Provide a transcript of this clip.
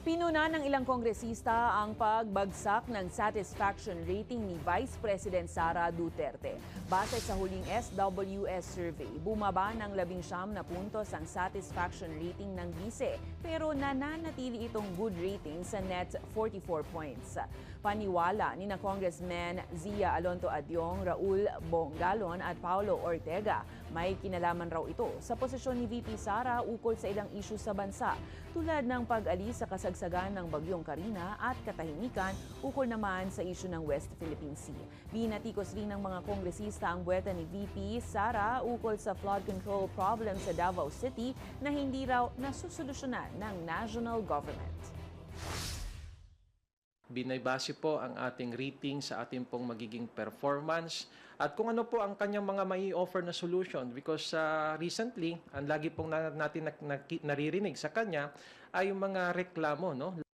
Pinuna ng ilang kongresista ang pagbagsak ng satisfaction rating ni Vice President Sara Duterte. Base sa huling SWS survey, bumaba ng 19 na puntos ang satisfaction rating ng bise, pero nananatili itong good rating sa net 44 points. Paniwala ni na Congressman Zia Alonto Adyong, Raul Bongalon at Paulo Ortega, may kinalaman raw ito sa posisyon ni VP Sara ukol sa ilang isyu sa bansa, tulad ng pag-alis sa kasagsagan ng Bagyong Karina at katahimikan ukol naman sa isyu ng West Philippine Sea. Binatikos rin ng mga kongresista ang buweta ni VP Sara ukol sa flood control problem sa Davao City na hindi raw nasusolusyonan ng national government. Binaybase po ang ating rating sa ating pong magiging performance at kung ano po ang kanyang mga mai-offer na solution because recently, ang lagi pong natin naririnig sa kanya ay yung mga reklamo, no?